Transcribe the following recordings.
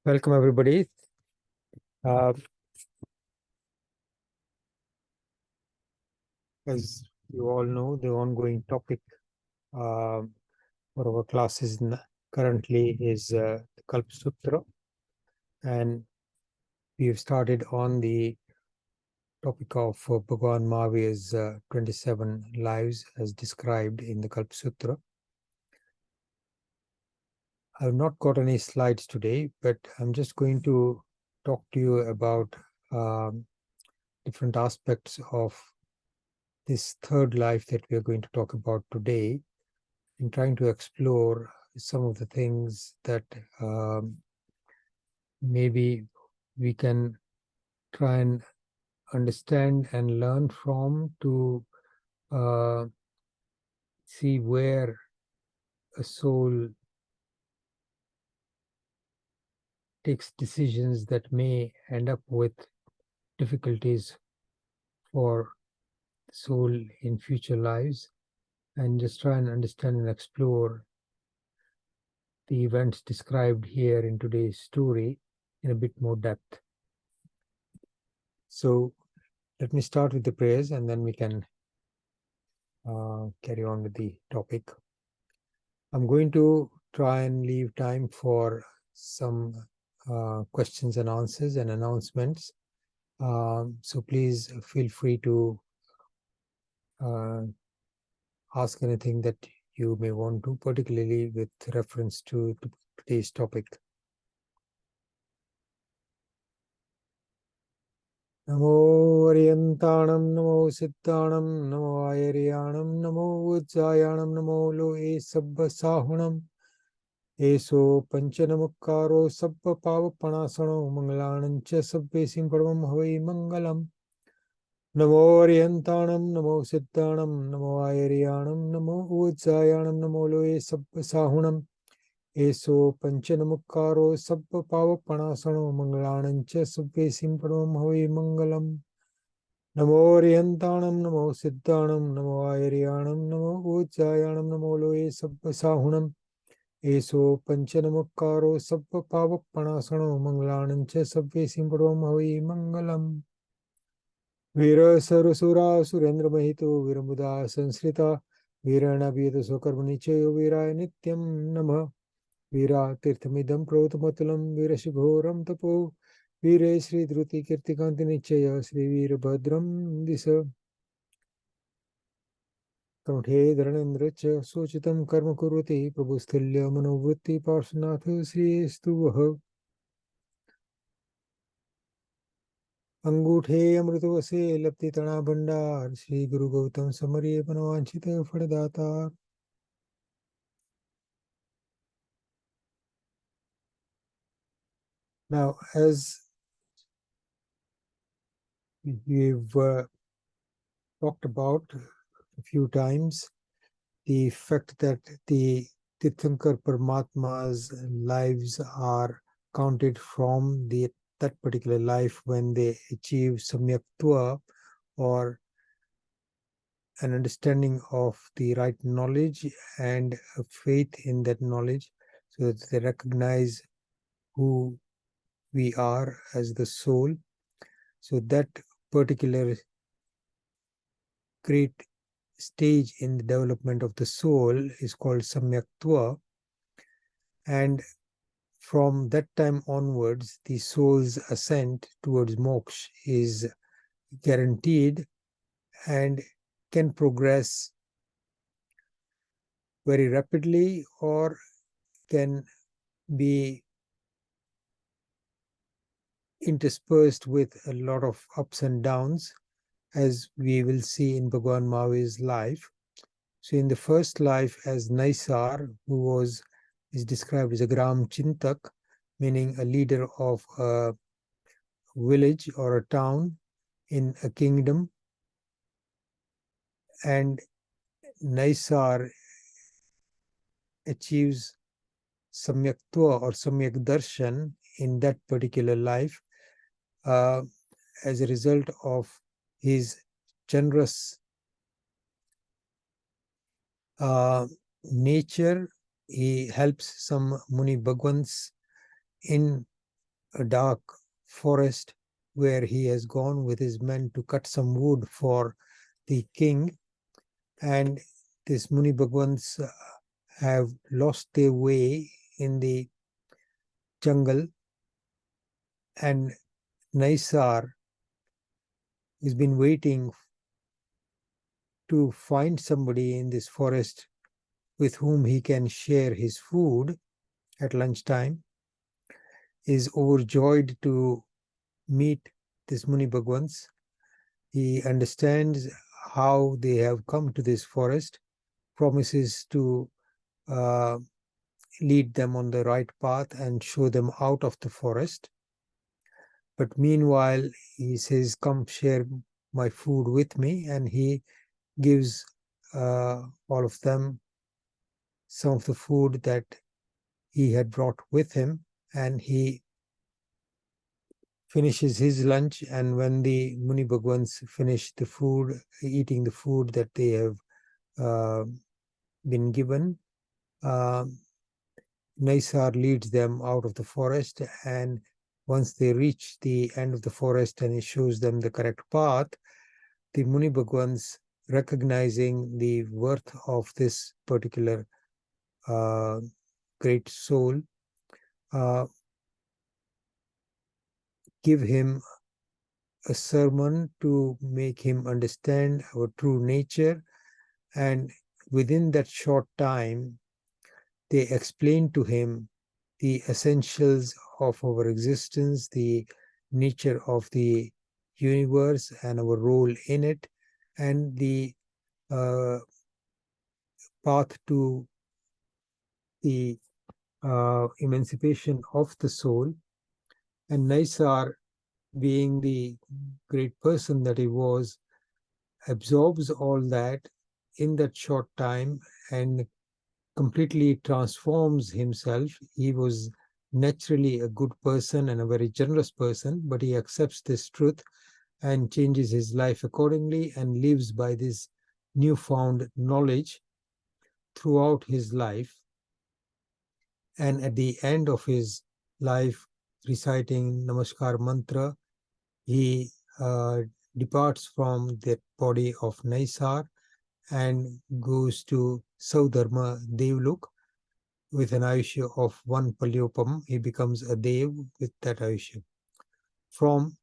Welcome, everybody. Uh, as you all know, the ongoing topic uh, for our classes currently is the Kalpa Sutra, and we've started on the topic of Bhagwan Mahavir's 27 lives as described in the Kalpa Sutra. I've not got any slides today, but I'm just going to talk to you about different aspects of this third life that we are going to talk about today, in trying to explore some of the things that maybe we can try and understand and learn from to see where a soul takes decisions that may end up with difficulties for the soul in future lives, and just try and understand and explore the events described here in today's story in a bit more depth. So let me start with the prayers, and then we can carry on with the topic. I'm going to try and leave time for some questions and answers and announcements. So please feel free to ask anything that you may want to, particularly with reference to today's topic. Namo Ariyantanam, Namo Siddhanam, Namo Ayariyanam, Namo Ujjayanam, Namo Loe Sabba Sahunam, Eso Panchanamukkaro Sabba Pavapanasano, Mangalanancha Sabbe Simpadam Havai Mangalam. Namo Ariyantanam, Namo Siddhanam, Namo Ayariyanam, Namo Ujjayanam, Namo Loe Sabba Sahunam, Eso Panchanamukkaro Sabba Pavapanasano, Mangalanancha Sabbe Simpadam Havai Mangalam. Namo Ariyantanam, Namo Siddhanam, Namo Ayariyanam, Namo Ujjayanam, Namo Loe Sabba Sahunam, Eso Panchanamukkaro Sabba Pavapanasano, Mangalanancha Sabbe Simpadam Havai Mangalam. Vira Sarasura Surendra Mahito Viramuda Sansrita Virana Veda Sokarmanichayo Viraya Nityam Namah Vira Tirthamidam Prothamatulam Virashighoram Tapo Vire Sri Druti Kirtikanti Nichaya Sri Virabhadram Disa Kamthe Dharanendra Cha Sochitam Karma Kurvati Prabhusthalya Manovritti Parshanath Sri Stuvaha अंगूठे अमृतवसे लपति तना भंडार श्री गुरु Gautam समरिय मनवांछित फलदाता. Now, as we've talked about a few times, the fact that the Tirthankar Paramatma's lives are counted from that particular life when they achieve samyaktva, or an understanding of the right knowledge and a faith in that knowledge, so that they recognize who we are as the soul. So that particular great stage in the development of the soul is called samyaktva, and from that time onwards the soul's ascent towards moksha is guaranteed and can progress very rapidly or can be interspersed with a lot of ups and downs, as we will see in Bhagwan Mahavir's life. So in the first life as Naisar, who is described as a Gram Chintak, meaning a leader of a village or a town in a kingdom, and Naisar achieves Samyaktva or Samyak Darshan in that particular life as a result of his generous nature. He helps some Muni Bhagwans in a dark forest where he has gone with his men to cut some wood for the king. And these Muni Bhagwans have lost their way in the jungle, and Naisar has been waiting to find somebody in this forest with whom he can share his food at lunchtime, is overjoyed to meet this Muni Bhagwans. He understands how they have come to this forest, promises to uh, lead them on the right path and show them out of the forest. But meanwhile, he says, come share my food with me, and he gives all of them some of the food that he had brought with him, and he finishes his lunch. And when the Muni Bhagwans finish the food, eating the food that they have uh, been given, uh, Naisar leads them out of the forest, and once they reach the end of the forest and he shows them the correct path, the Muni Bhagwans, recognizing the worth of this particular uh, great soul, uh, give him a sermon to make him understand our true nature. And within that short time, they explain to him the essentials of our existence, the nature of the universe and our role in it, and the uh, path to the emancipation of the soul. And Naisar, being the great person that he was, absorbs all that in that short time and completely transforms himself. He was naturally a good person and a very generous person, but he accepts this truth and changes his life accordingly and lives by this newfound knowledge throughout his life. And at the end of his life, reciting Namaskar mantra, he departs from the body of Naisar and goes to Saudharma Devlok with an Ayushya of one Palyopam. He becomes a Dev with that Ayushya. From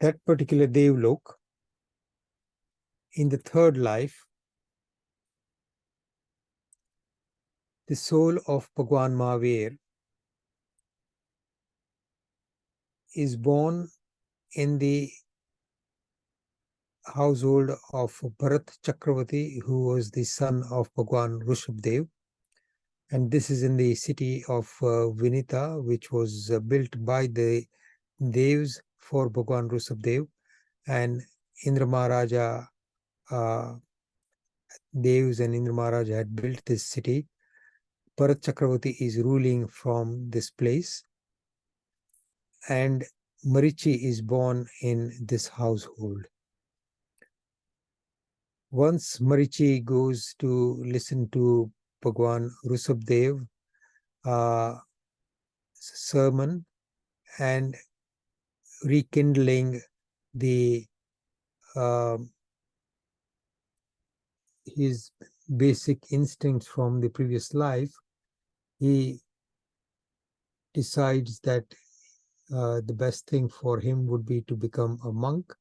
that particular Devlok, in the third life, the soul of Bhagwan Mahavir is born in the household of Bharat Chakravarti, who was the son of Bhagwan Rishabdev. And this is in the city of Vinita, which was built by the Devs for Bhagwan Rishabdev. And Indra Maharaja, Devs and Indra Maharaja had built this city. Bharat Chakravarti is ruling from this place. And Marichi is born in this household. Once Marichi goes to listen to Bhagwan Rishabdev sermon and rekindling the his basic instincts from the previous life, he decides that the best thing for him would be to become a monk,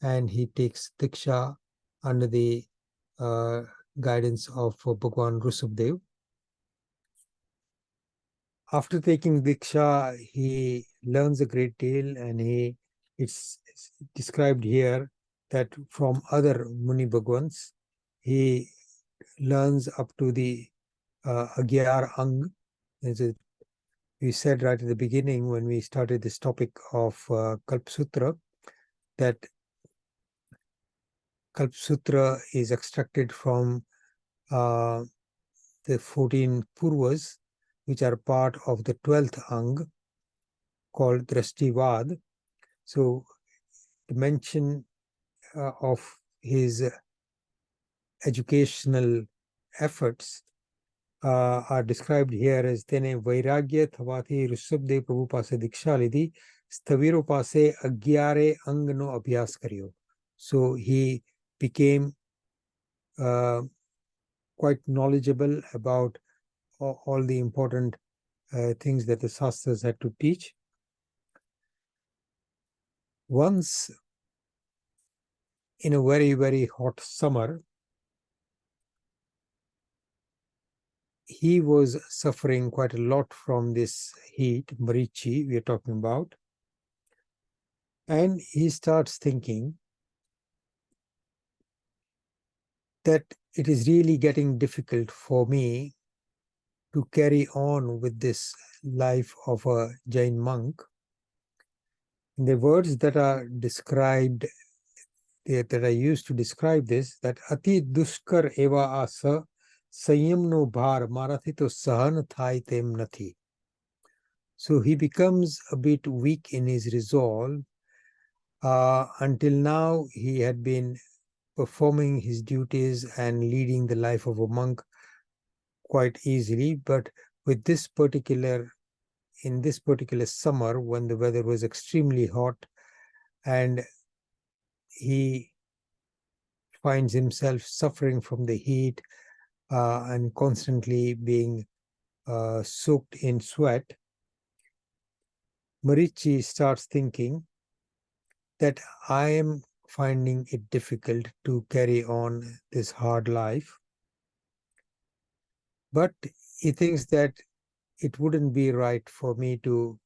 and he takes Diksha under the guidance of Bhagwan Rishabdev. After taking Diksha, he learns a great deal, and it's described here that from other Muni Bhagwans, he learns up to the Agyar Ang. We said right at the beginning when we started this topic of Kalpa Sutra that Kalpa Sutra is extracted from the 14 Purvas, which are part of the 12th Ang called Drashtivad. So the mention of his educational efforts are described here as તેને વૈરાગ્ય થવાથી ઋષભદેવ પ્રભુ પાસે દીક્ષા લીધી, સ્થવિરો પાસે 11 અંગનો અભ્યાસ કર્યો. So he became quite knowledgeable about all the important things that the Shastras had to teach. Once in a very, very hot summer, he was suffering quite a lot from this heat, Marichi, we are talking about. And he starts thinking that it is really getting difficult for me to carry on with this life of a Jain monk. The words that are described, that I used to describe this, that Ati Dushkar Eva Asa Sayamno Bhar Marathi to Sahan Thai Tem Nathi. So he becomes a bit weak in his resolve. Until now, he had been performing his duties and leading the life of a monk quite easily, but with this in this particular summer, when the weather was extremely hot and he finds himself suffering from the heat and constantly being soaked in sweat, Marichi starts thinking that I am finding it difficult to carry on this hard life. But he thinks that it wouldn't be right for me to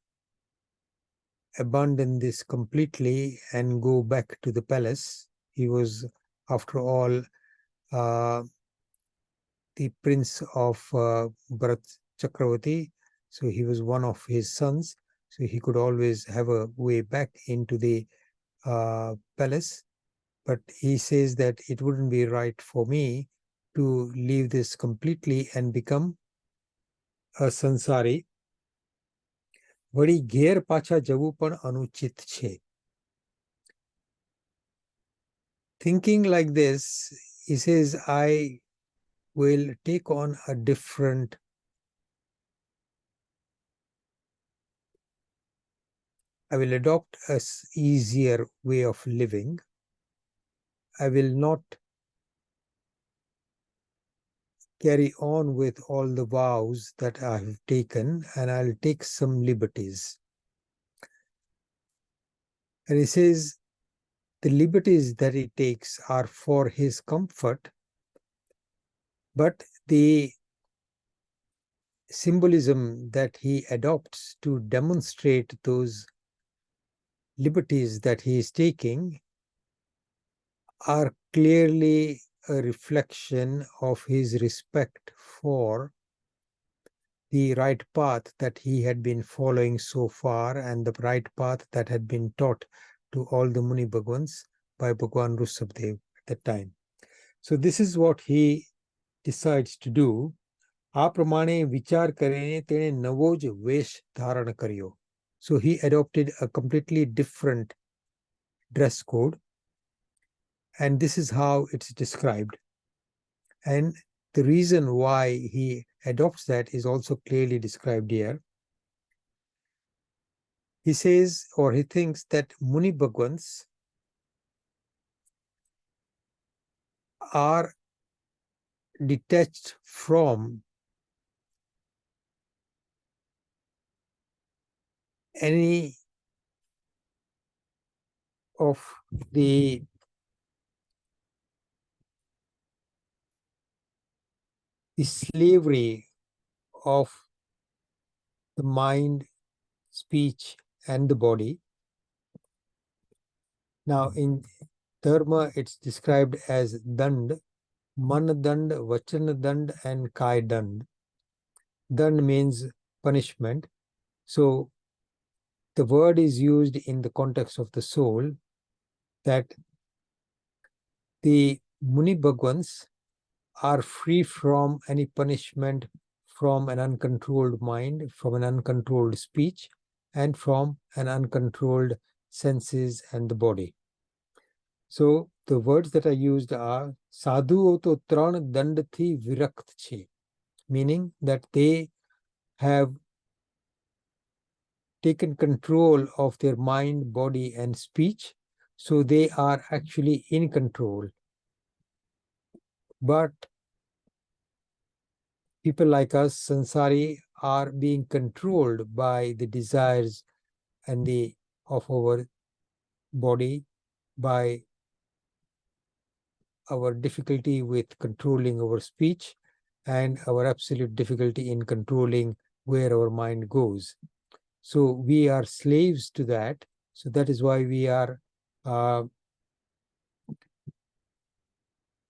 abandon this completely and go back to the palace. He was, after all, the prince of Bharat Chakravarti, so he was one of his sons, so he could always have a way back into the palace. But he says that it wouldn't be right for me to leave this completely and become a sansari. વળી ઘેર પાછા જવું પણ અનુચિત છે. Thinking like this, he says, I will take on a different I will adopt a easier way of living. I will not carry on with all the vows that I have taken, and I'll take some liberties. And he says the liberties that he takes are for his comfort, but the symbolism that he adopts to demonstrate those liberties that he is taking are clearly a reflection of his respect for the right path that he had been following so far and the right path that had been taught to all the Muni Bhagwans by Bhagwan Rushabdev at that time. So this is what he decides to do. આ પ્રમાણે વિચાર કરીને તેણે નવો જ વેશ ધારણ કર્યો. So he adopted a completely different dress code, and this is how it's described. And the reason why he adopts that is also clearly described here. He says, or he thinks, that Muni Bhagwans are detached from any of the slavery of the mind, speech, and the body. Now, in Dharma, it's described as Dand, Man Dand, Vachan Dand, and Kai Dand. Dand means punishment. So, the word is used in the context of the soul that the Muni Bhagwans are free from any punishment from an uncontrolled mind, from an uncontrolled speech, and from an uncontrolled senses and the body. So the words that are used are Sadhuઓ તો ત્રણ દંડથી વિરક્ત છે. meaning that they have taken control of their mind, body, and speech. So they are actually in control. But people like us, Sansari, are being controlled by the desires and of our body, by our difficulty with controlling our speech, and our absolute difficulty in controlling where our mind goes. So we are slaves to that. So that is why we are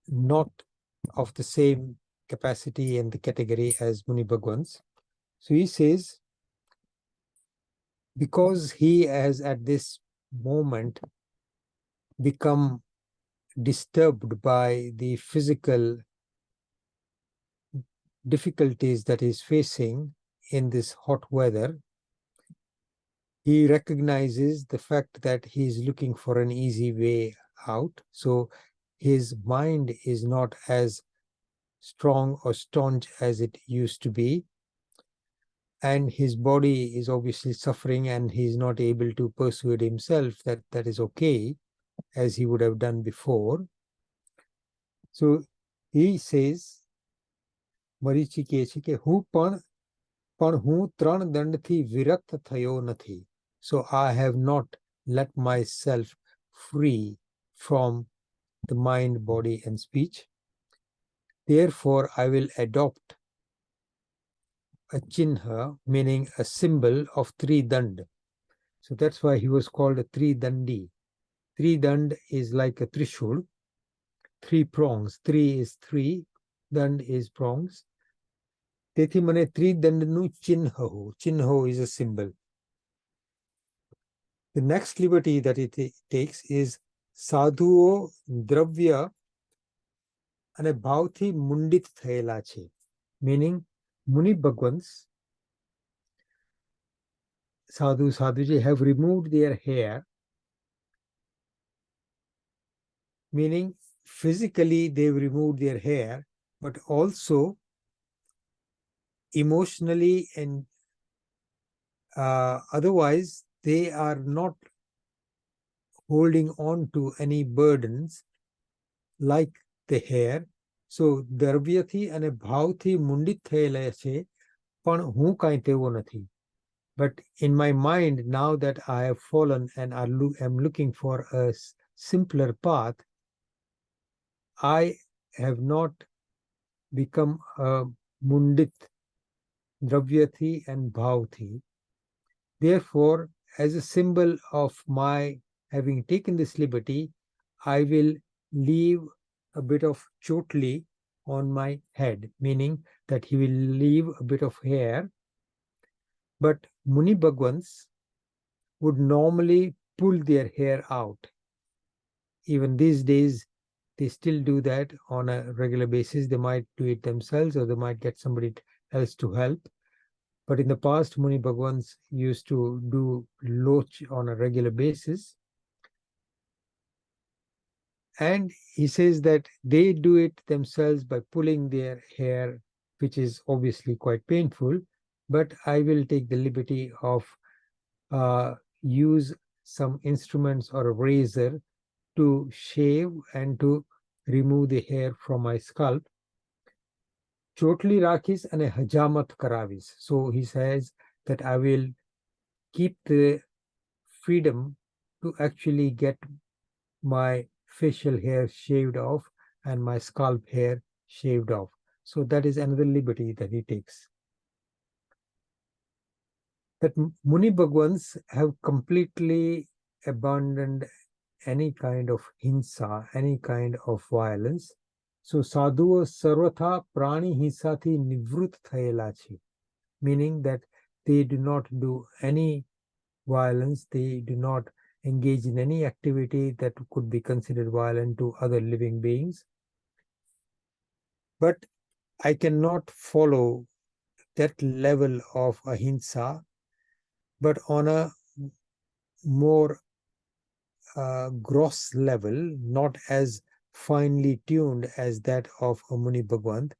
not of the same capacity and the category as Muni Bhagwans. So he says, because he has at this moment become disturbed by the physical difficulties that he's facing in this hot weather, he recognizes the fact that he's looking for an easy way out. So his mind is not as strong or staunch as it used to be. And his body is obviously suffering, and he's not able to persuade himself that that is okay, as he would have done before. So he says, Marichi કહે છે કે હું હું ત્રણ દંડથી વિરક્ત થયો નથી. So I have not let myself free from the mind, body, and speech. Therefore, I will adopt a chinha, meaning a symbol of three dand. So that's why he was called a three dandi. Three dand is like a trishul, three prongs. Three is three, dand is prongs. તેથી મને ત્રિદંડનું ચિહ્ન ચિહ્ન is a symbol. The next liberty that it takes is સાધુઓ દ્રવ્ય અને ભાવથી મુંડિત થયેલા છે. Meaning, Muni Bhagwans, Sadhuji have removed their hair, meaning physically they've removed their hair, but also emotionally and otherwise they are not holding on to any burdens like the hair. So દ્રવ્યથી અને ભાવથી મુંડિત થયેલા છે, પણ હું કાંઈ તેવો નથી. But in my mind, now that I have fallen and am looking for a simpler path, I have not become a mundit, dravyati and bhavti. Therefore, as a symbol of my having taken this liberty, I will leave a bit of chotli on my head, meaning that he will leave a bit of hair. But Muni Bhagwans would normally pull their hair out. Even these days, they still do that on a regular basis. They might do it themselves, or they might get somebody else to help. But in the past, Muni Bhagwans used to do loch on a regular basis. And he says that they do it themselves by pulling their hair, which is obviously quite painful. But I will take the liberty of use some instruments or a razor to shave and to remove the hair from my scalp. Chotli rakis and a hajamat karavis. So he says that I will keep the freedom to actually get my facial hair shaved off and my scalp hair shaved off. So that is another liberty that he takes. That Muni Bhagwans have completely abandoned any kind of hinsa, any kind of violence. So sadhuo sarvatha prani hinsati nivrut thayela છે, meaning that they do not do any violence, they do not engage in any activity that could be considered violent to other living beings. But I cannot follow that level of ahimsa, but on a more gross level, not as finely tuned as that of a Muni Bhagwan,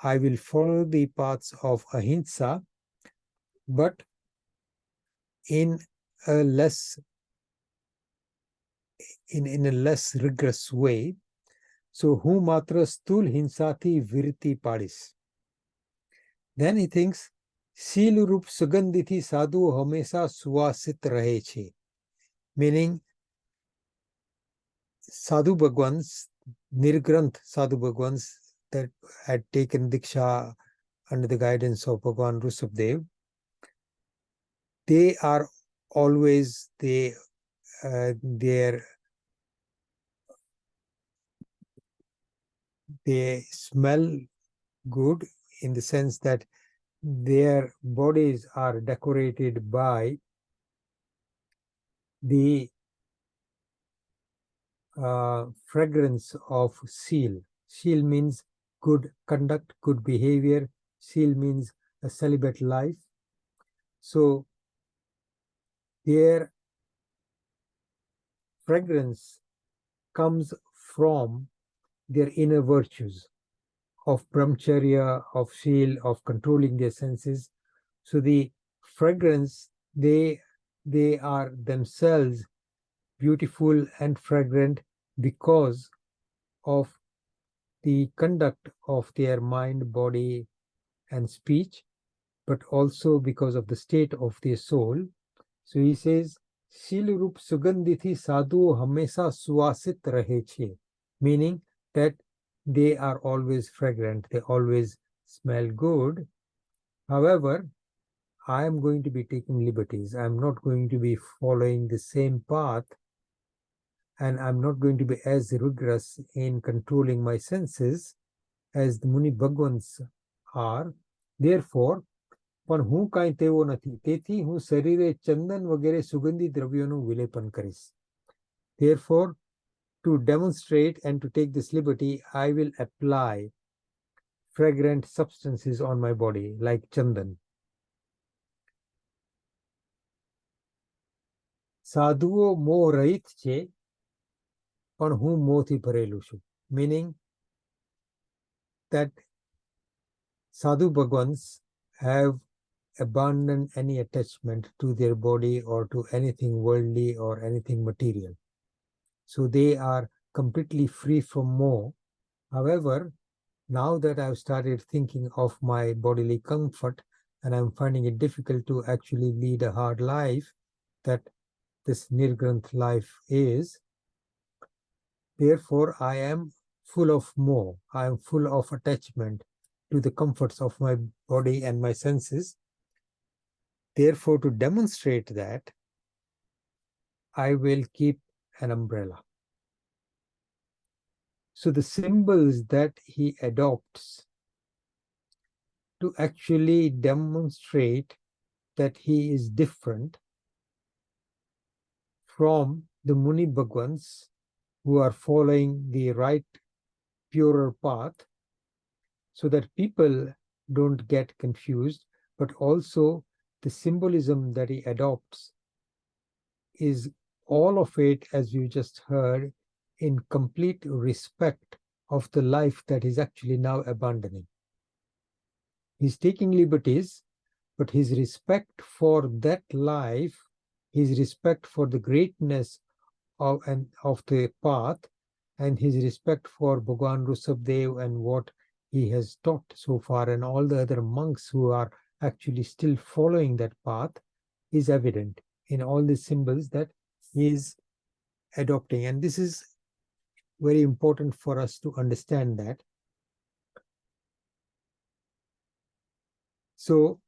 I will follow the paths of ahimsa, but in a less rigorous way. So, hu matra stul hinsati virti padis. Then he thinks, Sil rup sugandhithi sadhu hamesha suvasit rahe che. Meaning, Sadhu Bhagwans, Nirgranth Sadhu Bhagwans that had taken Diksha under the guidance of Bhagwan Rushabdev, they are always they smell good in the sense that their bodies are decorated by the fragrance of seal. Seal means good conduct, good behavior. Seal means a celibate life. So their fragrance comes from their inner virtues of brahmacharya, of seal, of controlling their senses. So the fragrance, they are themselves beautiful and fragrant because of the conduct of their mind, body, and speech, but also because of the state of their soul. So he says, Shil Rup Sugandhithi Sadhu Hamesha Suvasit Rahe che, meaning that they are always fragrant, they always smell good. However, I am going to be taking liberties. I am not going to be following the same path, and I'm not going to be as rigorous in controlling my senses as the Muni Bhagwans are. Therefore, પણ હું કાંઈ તેવો નથી, તેથી હું શરીરે ચંદન વગેરે સુગંધી દ્રવ્યોનું વિલેપન કરીશ. Therefore, to demonstrate and to take this liberty, I will apply fragrant substances on my body, like chandan. સાધુઓ મોહ રહિત છે, પણ હું મોહથી ભરેલું છું. Meaning that sadhu bhagwans have abandoned any attachment to their body or to anything worldly or anything material. So they are completely free from more. However, now that I've started thinking of my bodily comfort and I'm finding it difficult to actually lead a hard life that this Nirgranth life is, therefore I am full of more. I am full of attachment to the comforts of my body and my senses. Therefore, to demonstrate that, I will keep an umbrella. So the symbols that he adopts to actually demonstrate that he is different from the Muni Bhagwans who are following the right, purer path, so that people don't get confused, but also the symbolism that he adopts is all of it, as you just heard, in complete respect of the life that he's actually now abandoning. He's taking liberties, but his respect for that life, his respect for the greatness of the path, and his respect for Bhagwan Rushabdev and what he has taught so far, and all the other monks who are actually still following that path, is evident in all the symbols that he is adopting. And this is very important for us to understand that. So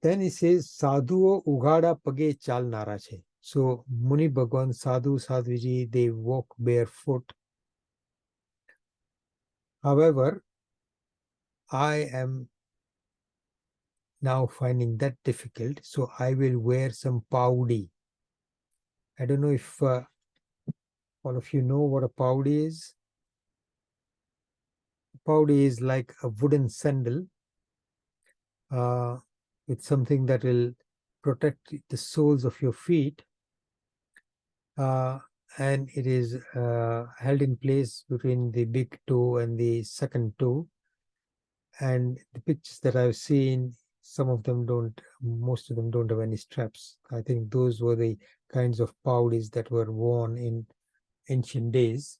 then he says, Sadhuo ugada page chalnara che. So Muni Bhagwan, Sadhu, Sadhuji, they walk barefoot. However, I am now finding that difficult, so I will wear some paudi. I don't know if all of you know what a paudi is. Paudi is like a wooden sandal with something that will protect the soles of your feet, and it is held in place between the big toe and the second toe, And the pictures that I've seen, most of them don't have any straps. I think those were the kinds of paudis that were worn in ancient days.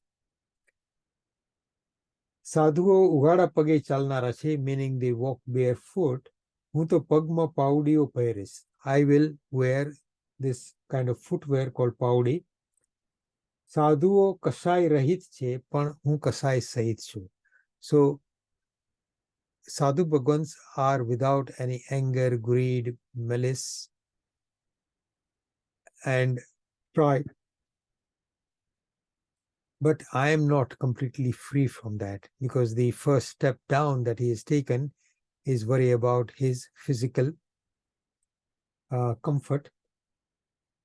સાધુઓ ઉઘાડા પગે ચાલનારા છે, meaning they walk barefoot. હું તો પગમાં પાવડીઓ પહેરીશ. I will wear this kind of footwear called paudi. સાધુઓ કસાય રહિત છે, પણ હું કસાય સહિત છું. So Sadhu Bhagwans are without any anger, greed, malice, and pride. But I am not completely free from that, because the first step down that he has taken is worry about his physical comfort.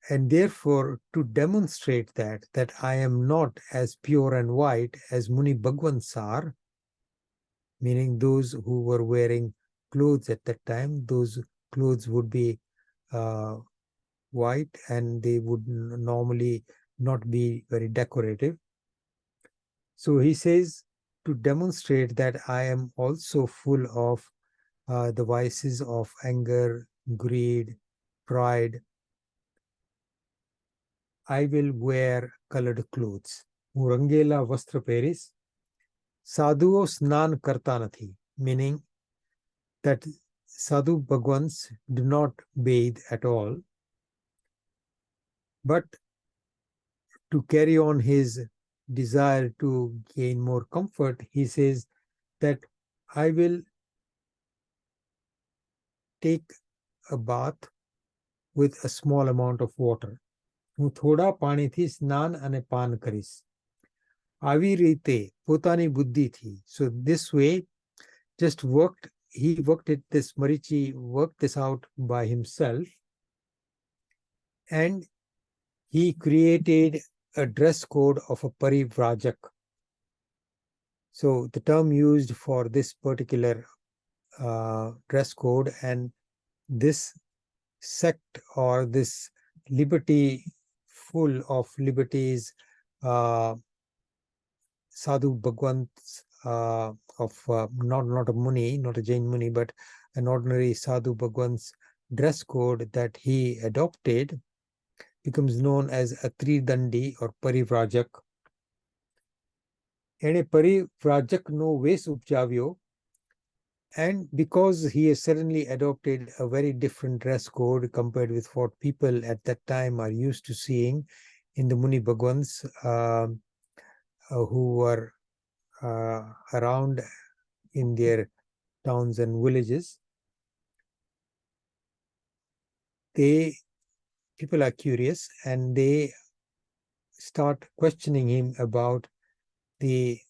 And therefore, to demonstrate that I am not as pure and white as Muni Bhagwans are, meaning those who were wearing clothes at that time, those clothes would be white and they would normally not be very decorative. So he says, to demonstrate that I am also full of the vices of anger, greed, pride, I will wear colored clothes. હું રંગેલા વસ્ત્ર પહેરીશ. સાધુઓ સ્નાન કરતા નથી, meaning that Sadhu Bhagwans do not bathe at all. But to carry on his desire to gain more comfort, he says that I will take a bath with a small amount of water. હું થોડા પાણીથી સ્નાન અને પાન કરીશ. આવી રીતે પોતાની બુદ્ધિથી. So this way, he worked it, this Marichi worked this out by himself, and he created a dress code of a parivrajak. So the term used for this particular dress code and this sect or this liberty, full of liberties, Sadhu Bhagwans of not a Muni, not a Jain Muni, but an ordinary Sadhu Bhagwan's dress code that he adopted becomes known as a Tridandi or Parivrajak. એણે પરિવ્રાજકનો વેશ ઉપજાવ્યો, and because he has suddenly adopted a very different dress code compared with what people at that time are used to seeing in the Muni Bhagwans who were around in their towns and villages, people are curious and they start questioning him about his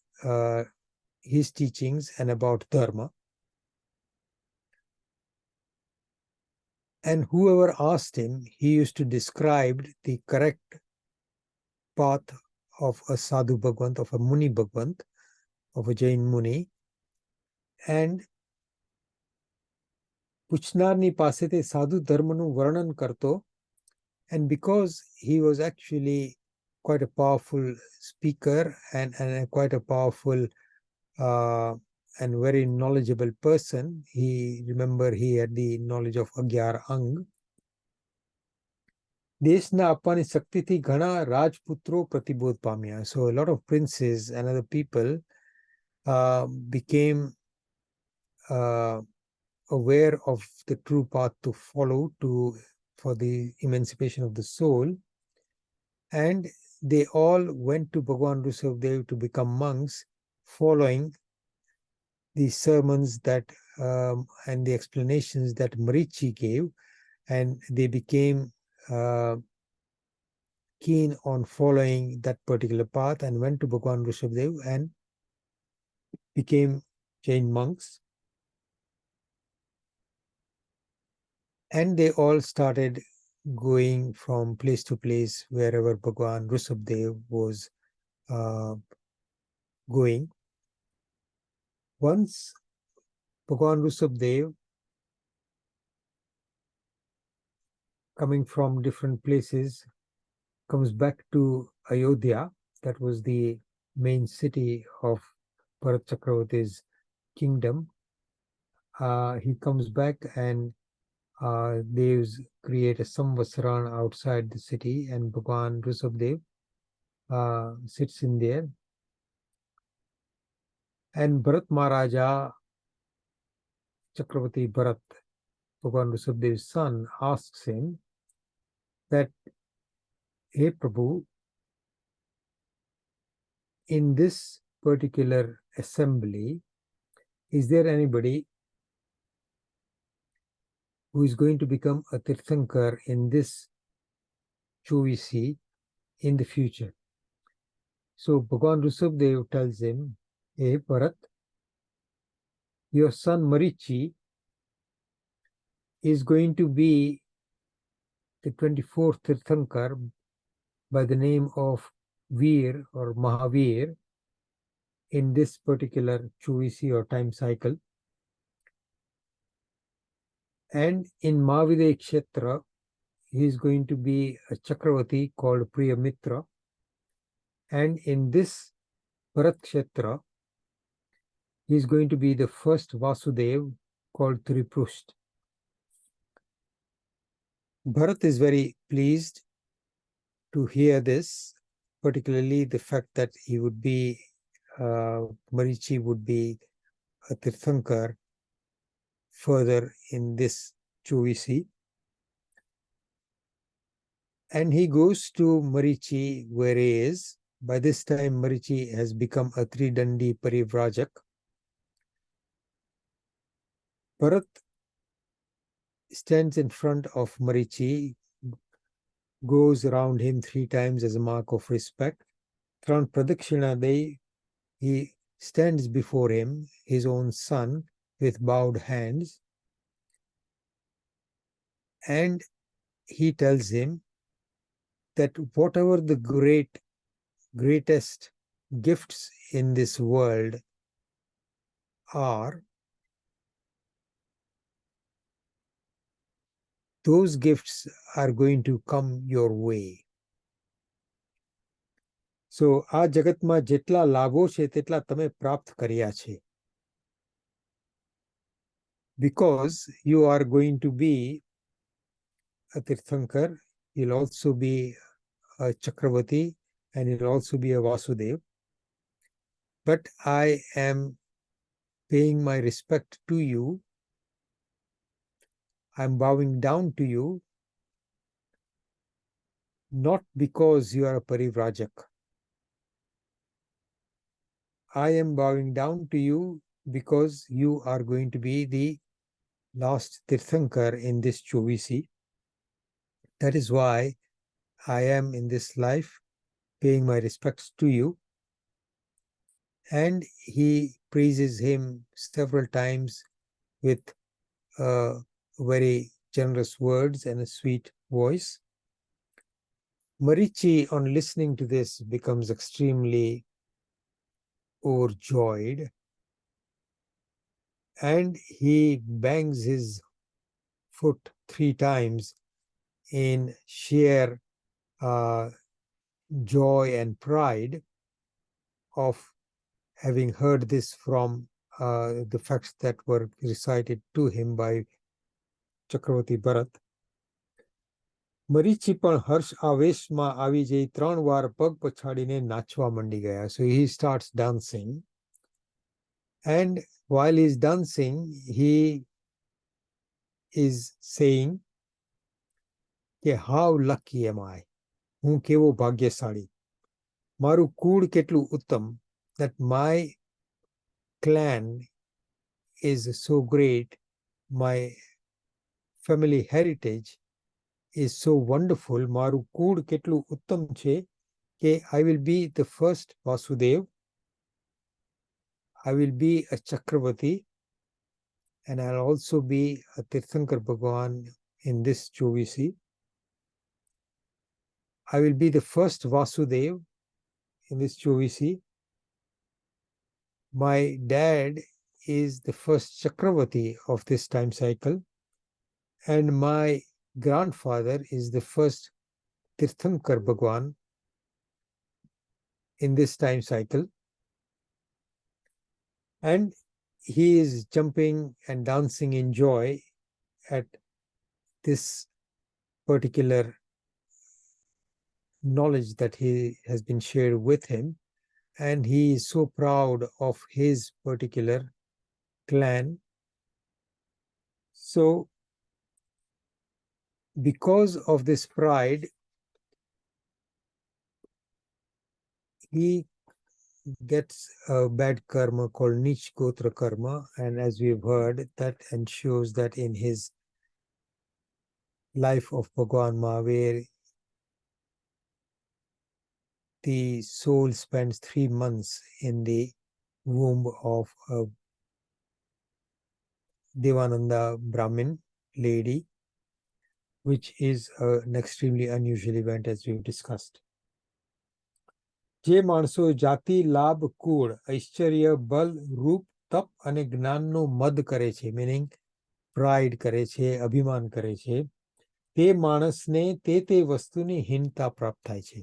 teachings and about dharma. And whoever asked him, he used to describe the correct path of a Sadhu Bhagwant, of a Muni Bhagwant, of a Jain Muni. And પૂછનારની પાસે તે સાધુ ધર્મનું વર્ણન કરતો. And because he was actually quite a powerful speaker and quite a powerful and very knowledgeable person, he had the knowledge of Agyar Ang. દેશના આપવાની શક્તિથી ઘણા રાજપુત્રો પ્રતિબોધ પામ્યા. So a lot of princes and other people became aware of the true path to follow for the emancipation of the soul, and they all went to Bhagwan Rushavdev to become monks, following the sermons that and the explanations that Marichi gave, and they became keen on following that particular path and went to Bhagwan Rushavdev and became Jain monks. And they all started going from place to place wherever Bhagwan Rushabdev was going. Once Bhagwan Rushabdev, coming from different places, comes back to Ayodhya. That was the main city of Bharat Chakravarti's kingdom. he comes back and Devs create a Samvatsaran outside the city, and Bhagwan Rishabdev sits in there. And Bharat Maharaja, Chakravarti Bharat, Bhagwan Rishabdev's son, asks him that, "Hey Prabhu, in this particular assembly, is there anybody who is going to become a Tirthankar in this Chovisi in the future?" So Bhagwan Rishabdev tells him, "Hey Bharat, your son Marichi is going to be the 24th Tirthankar by the name of Veer or Mahavir in this particular Chovisi or time cycle. And in Mahavir Kshetra, he is going to be a Chakravarti called Priyamitra. And in this Bharat Kshetra, he is going to be the first Vasudev called Triprushth." Bharat is very pleased to hear this, particularly the fact that he would be, Marichi would be a Tirthankar further in this Chovisi. And he goes to Marichi where he is. By this time, Marichi has become a Tridandi Parivrajak. Bharat stands in front of Marichi, goes around him 3 times as a mark of respect. Around Pradakshina Day, he stands before him, his own son, with bowed hands. And he tells him that whatever the greatest gifts in this world are, those gifts are going to come your way. So આ જગતમાં જેટલા લાભો છે તેટલા તમે પ્રાપ્ત કર્યા છે. Because you are going to be a Tirthankar, you'll also be a Chakravarti, and you'll also be a Vasudev. But I am paying my respect to you. I'm bowing down to you, not because you are a Parivrajak. I am bowing down to you because you are going to be the last Tirthankar in this Chovisi. That is why I am in this life paying my respects to you. And he praises him several times with very generous words and a sweet voice. Marichi, on listening to this, becomes extremely overjoyed, and he bangs his foot 3 times in sheer joy and pride of having heard this from the facts that were recited to him by Chakravarti Bharat. Marichi પણ હર્ષ આવેશમાં આવી જઈ 3 વાર પગ પછાડીને નાચવા મંડી ગયા. So he starts dancing, and while he's dancing, he is saying, how lucky am I? હું કેવો ભાગ્યશાળી. મારું કુળ કેટલું ઉત્તમ, that my clan is so great, my family heritage is so wonderful. મારું કુળ કેટલું ઉત્તમ છે કે I will be the first Vasudev, I will be a Chakravarti, and I'll also be a Tirthankar Bhagwan in this Chovisi. I will be the first Vasudev in this Chovisi. My dad is the first Chakravarti of this time cycle, and my grandfather is the first Tirthankar Bhagwan in this time cycle. And he is jumping and dancing in joy at this particular knowledge that he has been shared with him, and he is so proud of his particular clan. So because of this pride, he gets a bad karma called Nich Gotra karma, and as we've heard, that ensures that in his life of Bhagwan Mahavir, the soul spends 3 months in the womb of a Devananda Brahmin lady, which is an extremely unusual event, as we've discussed. જે માણસો જાતિ લાભ કુળ ઐશ્વર્ય બલ રૂપ તપ અને જ્ઞાનનો મદ કરે છે, મીનિંગ પ્રાઇડ કરે છે, અભિમાન કરે છે, તે માણસને તે વસ્તુની હીનતા પ્રાપ્ત થાય છે.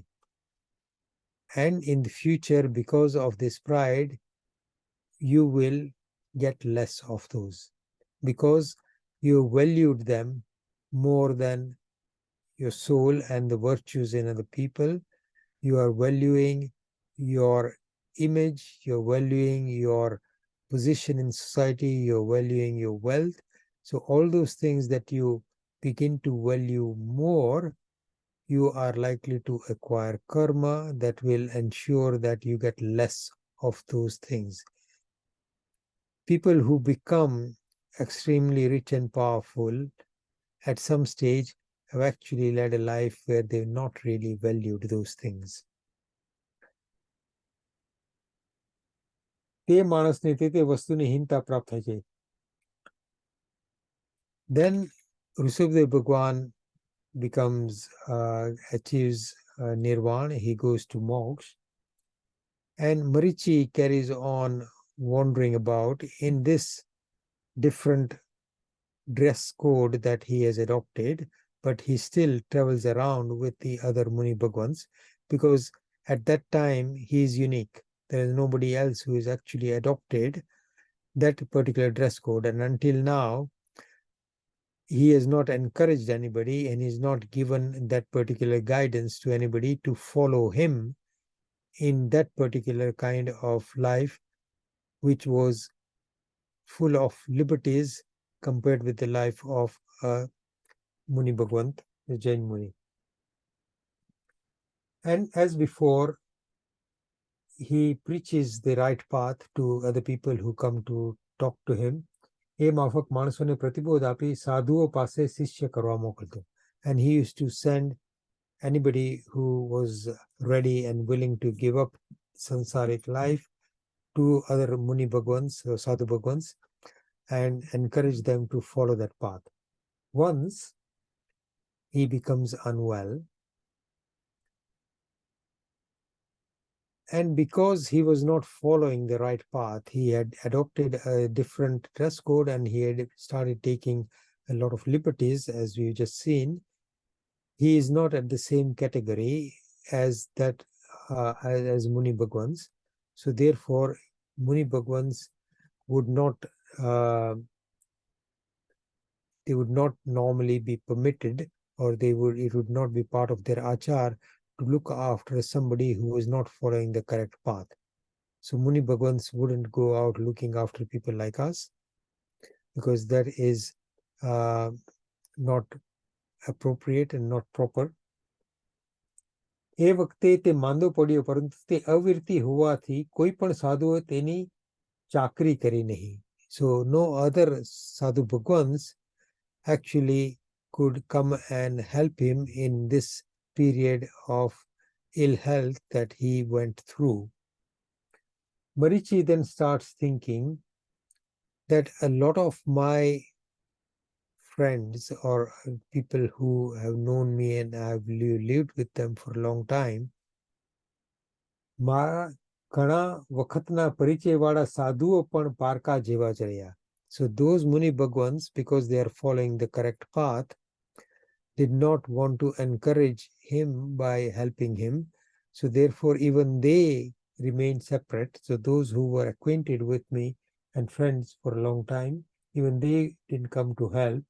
And in the future, because of this pride, you will get less of those, because you valued them more than your soul and the virtues in other people. You are valuing your image, you're valuing your position in society, you're valuing your wealth. So all those things that you begin to value more, you are likely to acquire karma that will ensure that you get less of those things. People who become extremely rich and powerful at some stage have actually led a life where they've not really valued those things. તે માણસને તે વસ્તુની હીનતા પ્રાપ્ત થાય છે. Then Rishabhdev Bhagwan achieves nirvana, he goes to moksha, and Marichi carries on wandering about in this different dress code that he has adopted, but he still travels around with the other Muni Bhagwans, because at that time he is unique. There is nobody else who has actually adopted that particular dress code, and until now he has not encouraged anybody, and he's not given that particular guidance to anybody to follow him in that particular kind of life, which was full of liberties compared with the life of Muni Bhagwant, the Jain Muni. And as before, he preaches the right path to other people who come to talk to him. એ માફક માણસોને પ્રતિબોધ આપી સાધુઓ પાસે શિષ્ય કરવા મોકલતો. And he used to send anybody who was ready and willing to give up sansaric life to other Muni Bhagwans, or Sadhu Bhagwans, and encourage them to follow that path. Once he becomes unwell, and because he was not following the right path, he had adopted a different dress code, and he had started taking a lot of liberties, as we've just seen. He is not at the same category as that as Muni Bhagwans. So therefore, Muni Bhagwans would not they would not normally be permitted, or it would not be part of their achar to look after somebody who is not following the correct path. So Muni Bhagwans wouldn't go out looking after people like us, because that is not appropriate and not proper. એ વખતે તે માંદો પડ્યો, પરંતુ તે અવિરતી હોવાથી કોઈ પણ સાધુએ તેની ચાકરી કરી નહીં. So no other Sadhu Bhagwans actually could come and help him in this period of ill health that he went through. Marichi then starts thinking that a lot of my friends, or people who have known me and I have lived with them for a long time, મારા ઘણા વખતના પરિચયવાળા સાધુઓ પણ પારકા જેવા જ રહ્યા. So those Muni Bhagwans, because they are following the correct path, did not want to encourage him by helping him. So therefore even they remained separate. So those who were acquainted with me and friends for a long time. Even they didn't come to help.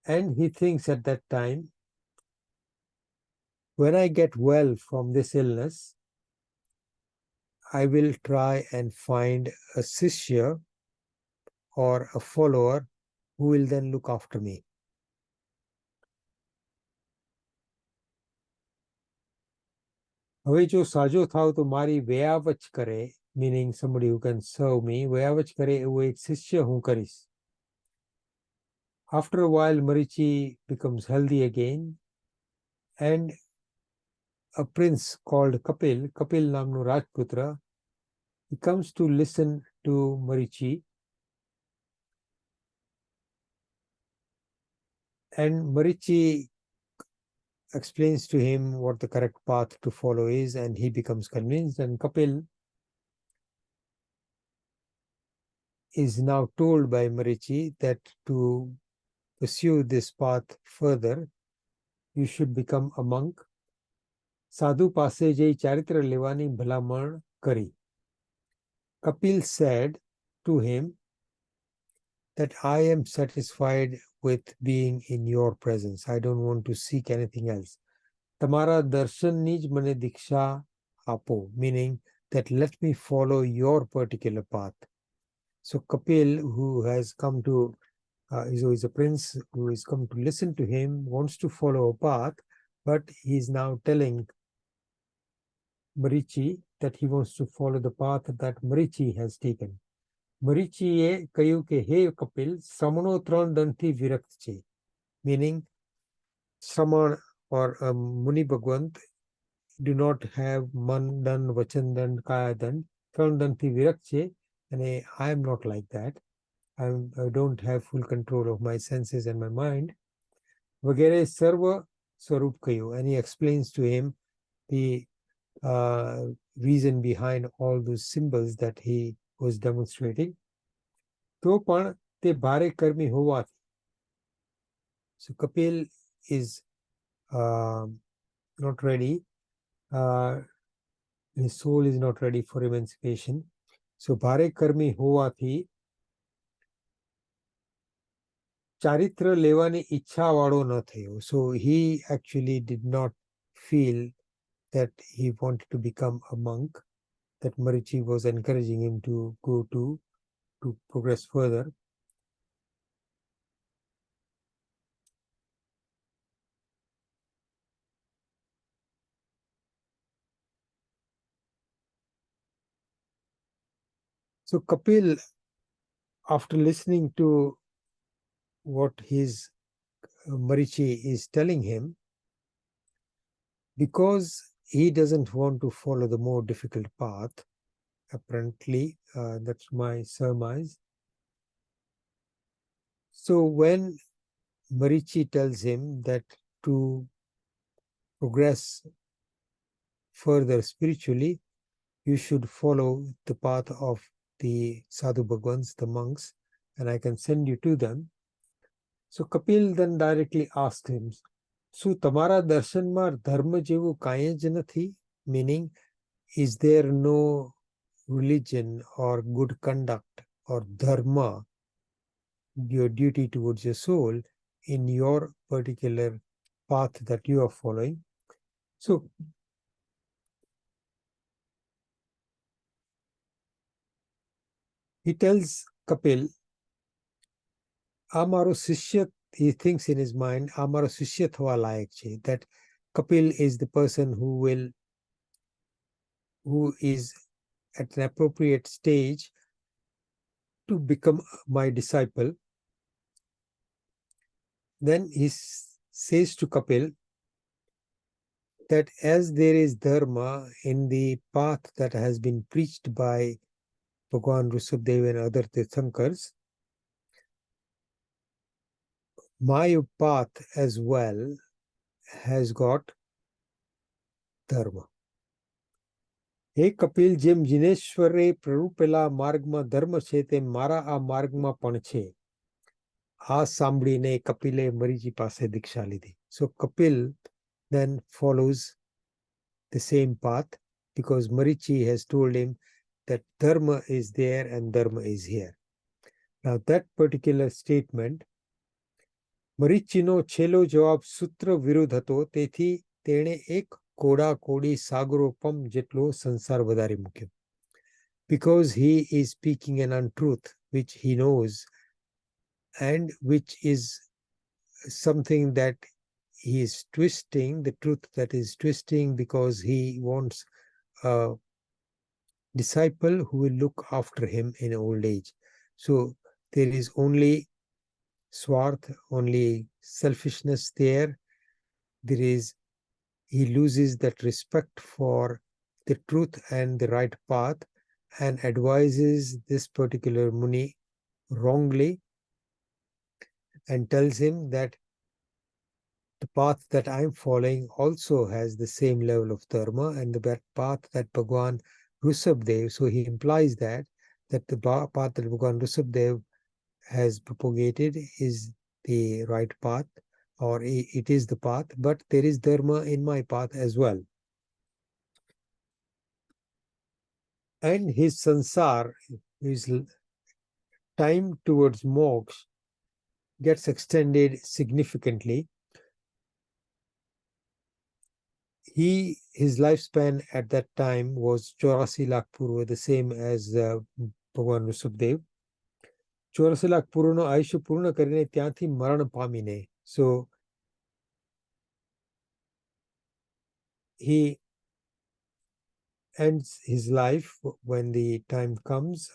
And he thinks at that time, when I get well from this illness, I will try and find a Sishya or a follower who will then look after me. હવે જો સાજો થાવ તો મારી વેયાવચ કરે, meaning somebody who can serve me, વેયાવચ કરે એવો એક શિષ્ય હું કરીશ. After a while, Marichi becomes healthy again, and a prince called Kapil નામનો રાજપુત્ર, he comes to listen to Marichi, and Marichi explains to him what the correct path to follow is, and he becomes convinced, and Kapil is now told by Marichi that to pursue this path further, you should become a monk. Sadhu પાસે જઈ ચારિત્ર લેવાની ભલામણ કરી. Kapil said to him that I am satisfied with being in your presence. I don't want to seek anything else. Tamara darshanni જ મને દીક્ષા આપો, meaning that let me follow your particular path. So Kapil, who has come to, is a prince who has come to listen to him, wants to follow a path, but he is now telling Marichi that he wants to follow the path that Marichi has taken. Marichiએ કહ્યું કે હે કપિલ, શ્રમણો ત્રણ દંડથી વિરક્ત છે, meaning Shraman or Muni Bhagwant do not have man dand, vachan dand, kaya dand. ત્રણ દંડથી વિરક્ત છે, and I am not like that. I don't have full control of my senses and my mind. વગેરે સર્વ સ્વરૂપ કહ્યું, and he explains to him the reason behind all those symbols that he was demonstrating. તો પણ તે ભારે કર્મી હોવાથી, so Kapil is not ready, his soul is not ready for emancipation. So ભારે કર્મી હોવાથી ચારિત્ર લેવાની ઈચ્છા વાળો ન થયો. So he actually did not feel that he wanted to become a monk, that Marichi was encouraging him to go to progress further. So Kapil, after listening to what his Marichi is telling him, because he doesn't want to follow the more difficult path, apparently, that's my surmise. So when Marichi tells him that to progress further spiritually, you should follow the path of the Sadhu Bhagwans, the monks, and I can send you to them. So Kapil then directly asked him, શું તમારા દર્શનમાં ધર્મ જેવું કાંઈ જ નથી? Meaning, is there no religion or good conduct or dharma, your duty towards your soul, in your particular path that you are following? So he tells Kapil, Amaro Sishya, he thinks in his mind, Amaro Sishya thwa layak che, that Kapil is the person who is at an appropriate stage to become my disciple. Then he says to Kapil that as there is dharma in the path that has been preached by Bhagwan Rushabdev and other Tirthankars, my path as well has got dharma. હે કપિલ, જેમ જીનેશ્વરે પ્રરૂપેલા માર્ગમાં ધર્મ છે, તેમ મારા આ માર્ગમાં પણ છે. આ સાંભળીને કપિલે મરીચી પાસે દીક્ષા લીધી. So Kapil then follows the same path. because Marichi has told him that dharma is there and dharma is here. Now that particular statement, મરીચીનો છેલ્લો જવાબ સૂત્ર વિરુદ્ધ હતો, તેથી તેણે એક કોડા કોડી સાગરોપમ જેટલો સંસાર વધારી મૂક્યો. Because he is speaking an untruth which he knows and which is something that he is twisting, the truth that is twisting because he wants a disciple who will look after him in old age. So there is only swarth, only selfishness there. He loses that respect for the truth and the right path and advises this particular Muni wrongly and tells him that the path that I'm following also has the same level of dharma and the path that Bhagwan Rushabdev, so he implies that the path that Bhagwan Rushabdev has propagated is the right path, or it is the path, but there is dharma in my path as well. And his sansar, his time towards moksha, gets extended significantly. His lifespan at that time was 84 lakh purva, the same as Bhagwan Rushabdev. 84 lakh પૂર્વનો આયુષ્ય પૂર્ણ કરીને ત્યાંથી મરણ પામીને, so he ends his life when the time comes.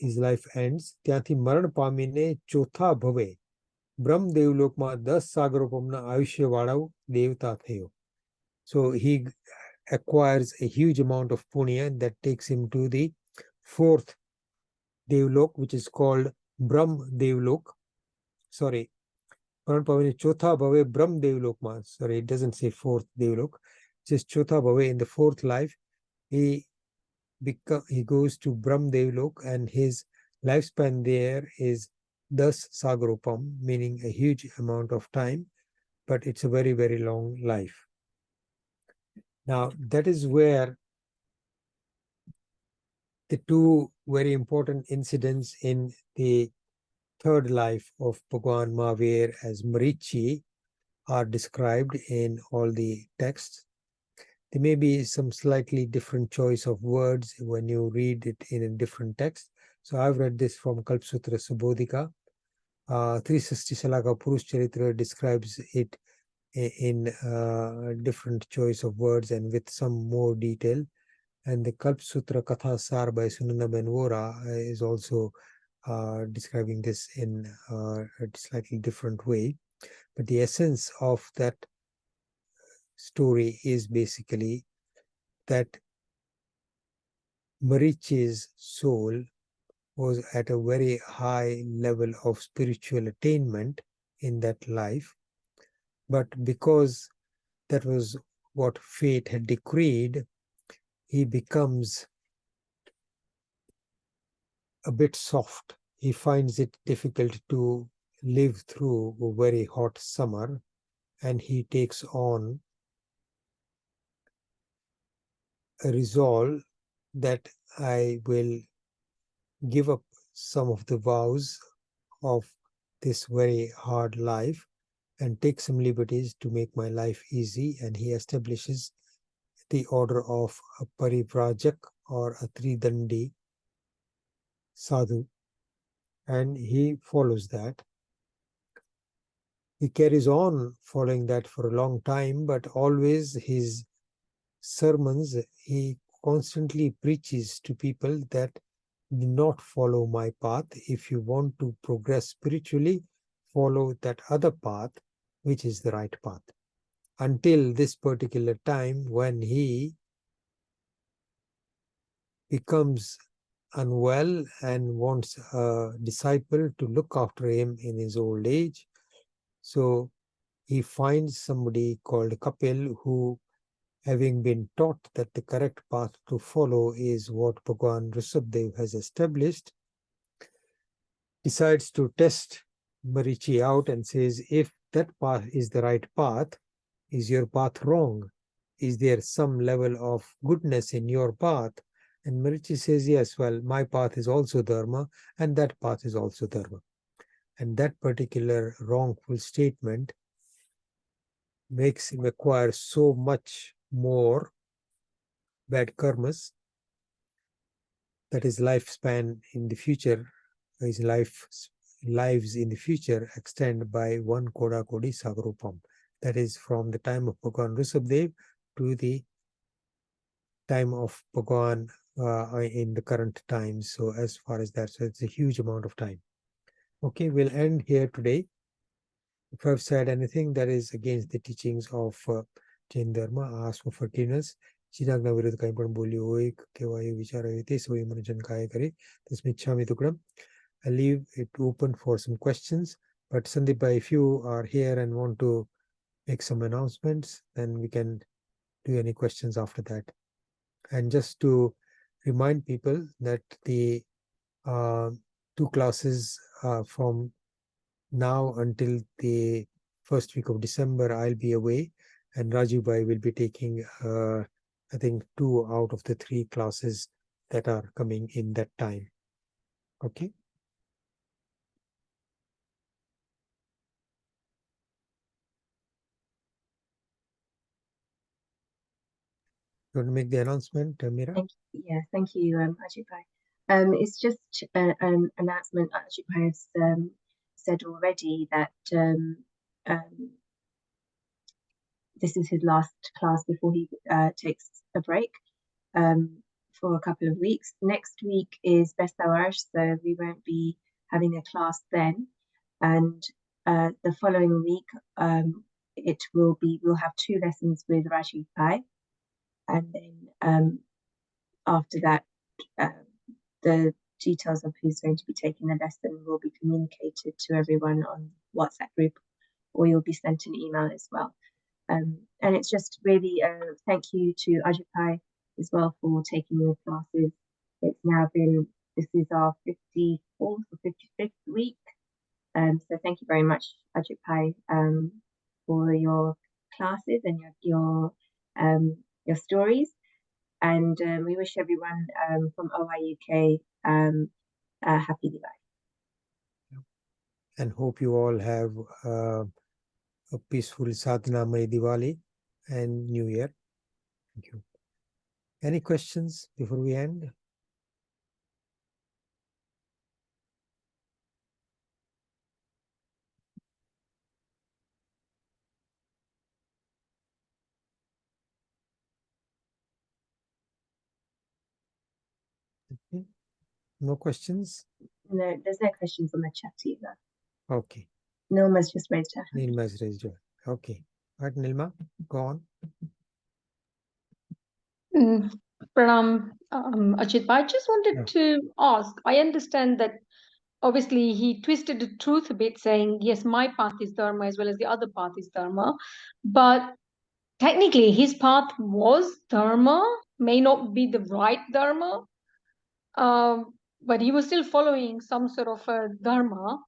His life ends. ત્યાંથી મરણ પામીને ચોથા ભવે બ્રહ્મદેવલોકમાં 10 સાગરોપમના આયુષ્યવાળો દેવતા થયો. So he acquires a huge amount of punya that takes him to the 4th Devlok, which is called Brahm Devlok. Sorry, Chotha Bhave Brahm Devlokma. Sorry, it doesn't say 4th Devlok. It says Chotha Bhave, in the 4th life. He goes to Brahm Devlok, and his lifespan there is 10 Sagarupam, meaning a huge amount of time, but it's a very, very long life. Now, that is where the two very important incidents in the third life of Bhagwan Mahavir as Marichi are described in all the texts. There may be some slightly different choice of words when you read it in a different text. So I've read this from Kalpa Sutra Subodhika. 360 Salaka Purush Charitra describes it in different choice of words and with some more detail. And the Kalpa Sutra Katha Sar by Sunanda Ben Vora is also describing this in a slightly different way. But the essence of that story is basically that Marichi's soul was at a very high level of spiritual attainment in that life. But because that was what fate had decreed, he becomes a bit soft. He finds it difficult to live through a very hot summer, and he takes on a resolve that I will give up some of the vows of this very hard life and take some liberties to make my life easy. And he establishes the order of a parivrajak or a tridandi sadhu, and he follows that. He carries on following that for a long time, but always his sermons, he constantly preaches to people that do not follow my path. If you want to progress spiritually, follow that other path, which is the right path. Until this particular time when he becomes unwell and wants a disciple to look after him in his old age. So he finds somebody called Kapil who, having been taught that the correct path to follow is what Bhagwan Rishabdev has established, decides to test Marichi out and says, if that path is the right path, is your path wrong? is there some level of goodness in your path? And Marichi says, yes, well, my path is also dharma, and that path is also dharma. And that particular wrongful statement makes him acquire so much more bad karmas that his lifespan in the future, his lives in the future extend by 1 Koda Kodi Sagarupam. That is from the time of Bhagwan Rishabdev to the time of Bhagwan in the current times. So as far as that, so it's a huge amount of time. Okay, we'll end here today. If I've said anything that is against the teachings of Jain Dharma, I ask for forgiveness. Chinagna viruddha kai pan boli hoy kevayu vichara so imanujan kaya kare tasmichhami tukram. I leave it open for some questions. But Sandeep, if you are here and want to make some announcements, then we can do any questions after that. And just to remind people that the 2 classes from now until the first week of December, I'll be away, and Rajibhai will be taking, I think, 2 out of the 3 classes that are coming in that time. Okay. You want to make the announcement, Mira? Thank you, Ajitbhai. It's just an announcement. Ajitbhai has said already that this is his last class before he takes a break for a couple of weeks. Next week is Bestawar, so we won't be having a class then. And the following week, we'll have 2 lessons with Rajibhai, and then after that, the details of who's going to be taking the lesson will be communicated to everyone on WhatsApp group, or you'll be sent an email as well. And it's just really thank you to Ajitbhai as well for taking your classes. It's now been, this is our 54th or 55th week. So thank you very much, Ajitbhai, for your classes and your stories. And we wish everyone from OIUK a happy Diwali. And hope you all have a peaceful Sadhana-may Diwali and New Year. Thank you. Any questions before we end? Okay. No questions? No, there's no questions on the chat either. Okay. Nilma's just raised her hand. Nilma's raised her. Okay. All right, Nilma, go on. Pranam, Ajit, I just wanted to ask, I understand that obviously he twisted the truth a bit, saying, yes, my path is dharma as well as the other path is dharma. But technically his path was dharma, may not be the right dharma, but he was still following some sort of a dharma,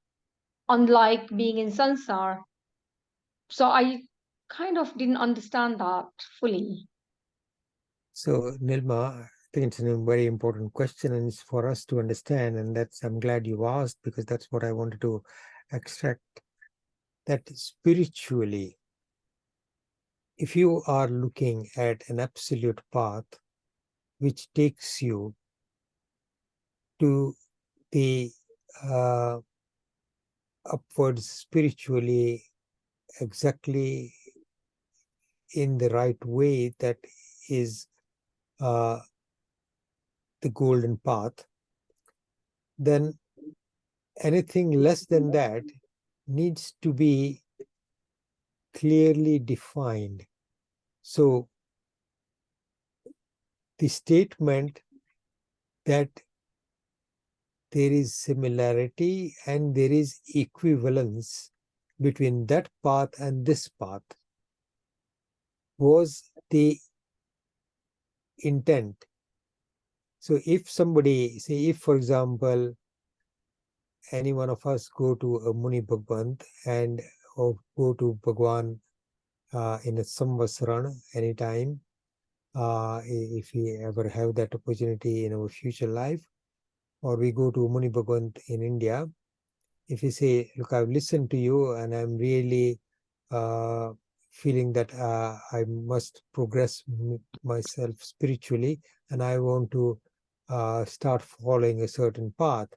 unlike being in sansar. So I kind of didn't understand that fully. So, Nilma, I think it's a very important question, and it's for us to understand, and that's, I'm glad you asked, because that's what I wanted to extract. That spiritually, if you are looking at an absolute path which takes you to the upwards spiritually exactly in the right way, that is the golden path, then anything less than that needs to be clearly defined. So the statement that there is similarity and there is equivalence between that path and this path was the intent. So if somebody, say, if for example, any one of us go to a Muni Bhagwan and or go to Bhagwan in a samvasaran anytime, if we ever have that opportunity in our future life, or we go to Muni Bhagwan in India, if you say, look, I've listened to you and I'm really feeling that I must progress myself spiritually and I want to start following a certain path,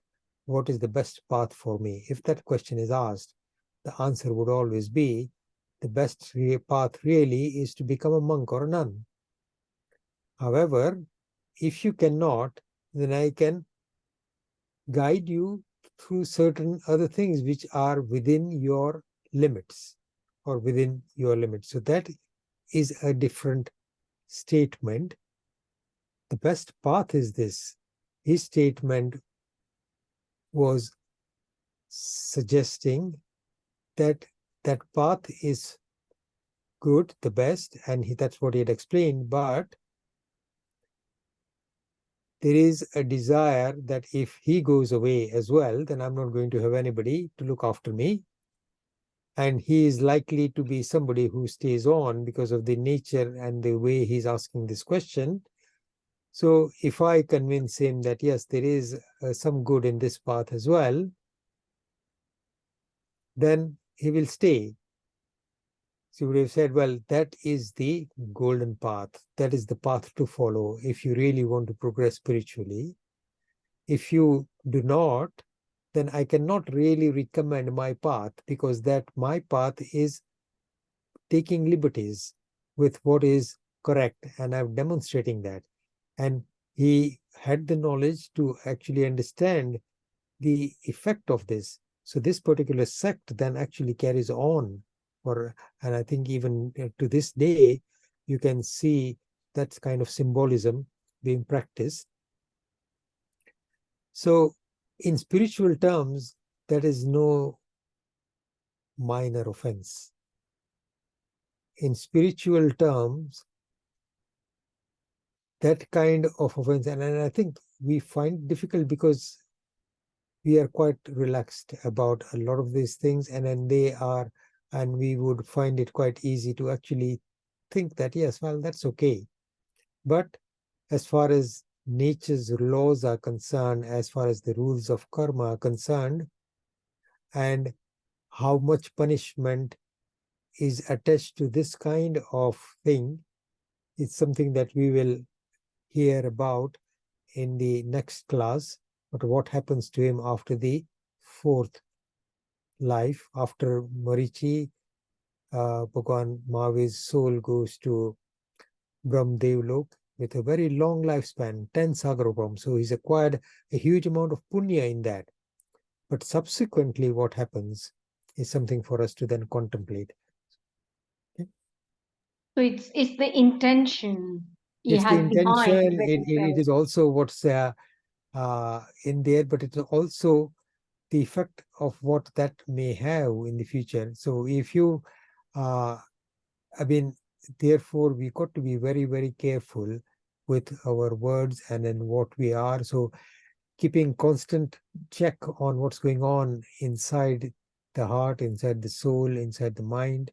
what is the best path for me? If that question is asked, the answer would always be, the best path really is to become a monk or a nun. However, if you cannot, then I can guide you through certain other things which are within your limits or within your limits. So that is a different statement. The best path is this. His statement was suggesting that that path is good, the best, and that's what he had explained, but there is a desire that if he goes away as well, then I'm not going to have anybody to look after me. And he is likely to be somebody who stays on because of the nature and the way he's asking this question. So if I convince him that, yes, there is some good in this path as well, then he will stay. So we would have said, well, that is the golden path. That is the path to follow if you really want to progress spiritually. If you do not, then I cannot really recommend my path, because that my path is taking liberties with what is correct, and I'm demonstrating that. And he had the knowledge to actually understand the effect of this. So this particular sect then actually carries on, and I think even to this day, you can see that kind of symbolism being practiced. So in spiritual terms, that is no minor offense. In spiritual terms, that kind of offense, and I think we find it difficult because we are quite relaxed about a lot of these things, and then and we would find it quite easy to actually think that, yes, well, that's okay. But as far as nature's laws are concerned, as far as the rules of karma are concerned, and how much punishment is attached to this kind of thing, it's something that we will hear about in the next class. But what happens to him after the fourth life, after Marichi, Bhagwan Mahavir's soul goes to Brahmdev with a very long lifespan, 10 Sagarabam. So he's acquired a huge amount of punya in that. But subsequently, what happens is something for us to then contemplate. Okay? So it's the intention he It's the has behind. intention. It is also what's in there, but it's also the effect of what that may have in the future. So if you, therefore we got to be very, very careful with our words and in what we are. So keeping constant check on what's going on inside the heart, inside the soul, inside the mind.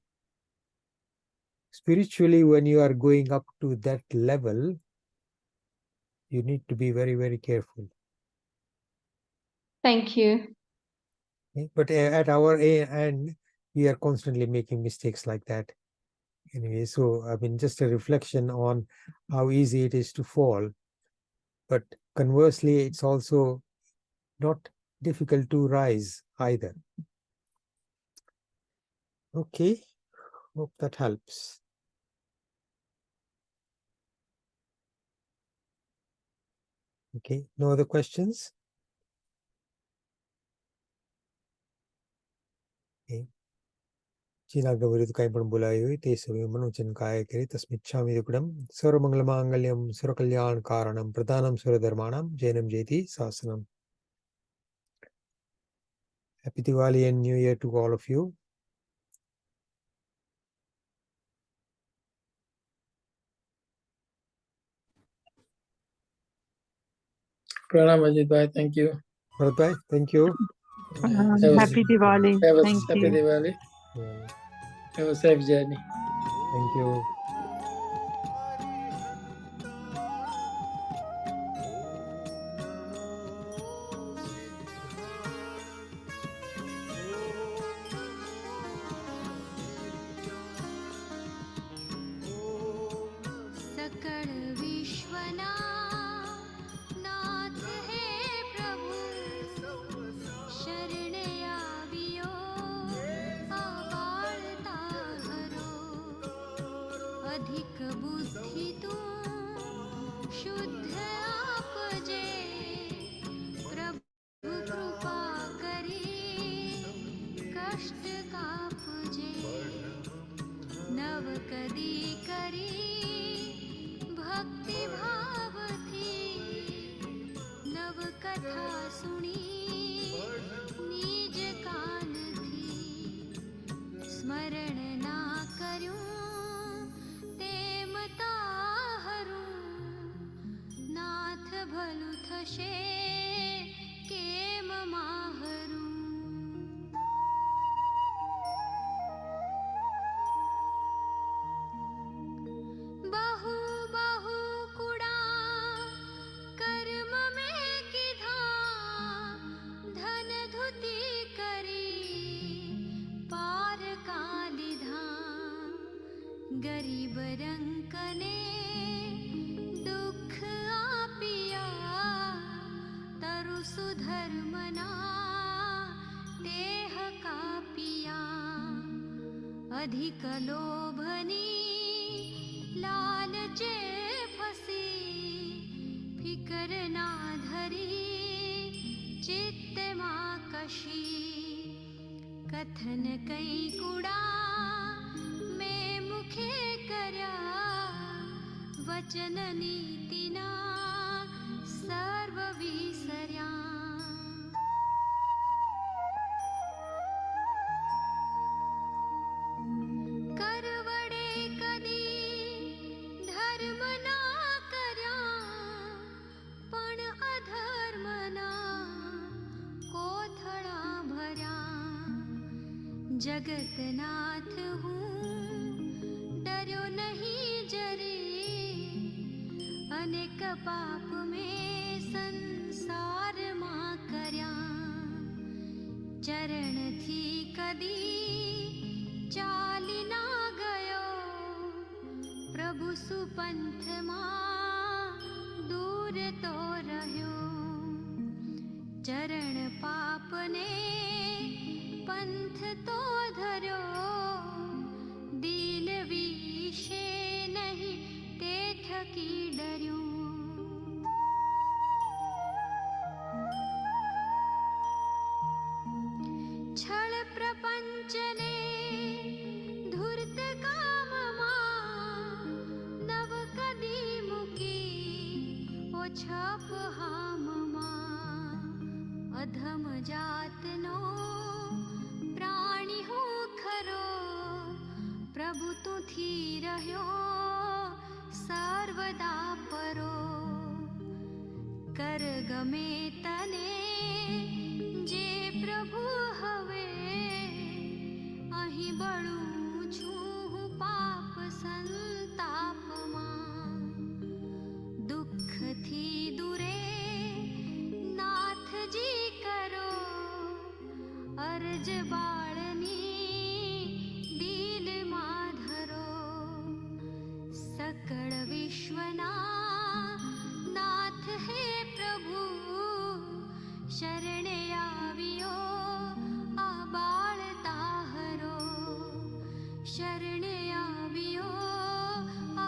Spiritually, when you are going up to that level, you need to be very, very careful. Thank you. Okay? But at our end, we are constantly making mistakes like that. Anyway, so just a reflection on how easy it is to fall. But conversely, it's also not difficult to rise either. Okay, hope that helps. Okay, no other questions? Okay. Chinagavaridu Kaipan Bulayu, Tesavi Manuchan Kaya Kiri, Tasmichami Dukudam, Suramangalamangaliam, Surakalyan Karanam, Pradhanam Suradharmanam, Jainam Jeti, Sasanam. Happy Diwali and New Year to all of you. Pranam Ajitbhai, thank you. Bye-bye, thank you. Happy Diwali. Have a Thank happy you. Diwali. Have a safe journey. Thank you. सकल विश्वना नाथ हे प्रभु शरण आवियो अबाळता हरो अधिक बुद्धि तू शुद्ध आपजे प्रभु कृपा करी कष्ट कापजे नव कदी करी भक्ति भाव थी नव कथा सुनी निज कान थी स्मरण ना कर्યું તેમ તાહરું નાથ ભલું થશે કેમ માહરું बहु बहु कुड़ा कर्म में किधा धन धुति करी पार का लिधा गरीब रंक ने दुख आपिया तरु सुधर्मना देह का पिया अधिक लोभनी लालचे फसी फिकर ना धरी चित्त मां कशी कथन कई कूड़ा मैं मुखे कर्या वचन नीतिना सर्व विसर्या करवड़े कदी धर्म ना कर्या पण अधर्म ना कोथळा भर्या जगत नाथ हूँ डर्यो नहीं जरे अनेक पाप में संसार मां कर्या चरण थी कदी चाली ना गयो प्रभु सुपंथ मां दूर तो रह्यो चरण पाप ने पंथ तो धर्यो दिल विषे नहीं ते थकी डर्यो छल प्रपंच ने धूर्त काम नव कदी मुकी ओ छप हाम अधम जातनो प्राणी हो खरो प्रभु तू थी रह्यो सर्वदा परो कर गमे तने जे प्रभु हवे અહીં બળું છું હું પાપ સંતાપમાં દુઃખથી દૂરે નાથજી કરો અરજ બાળની દિલમાં ધરો સકળ વિશ્વના નાથ હે પ્રભુ શરણે આવ્યો આ બાળ તાહરો शरणे आवियो आ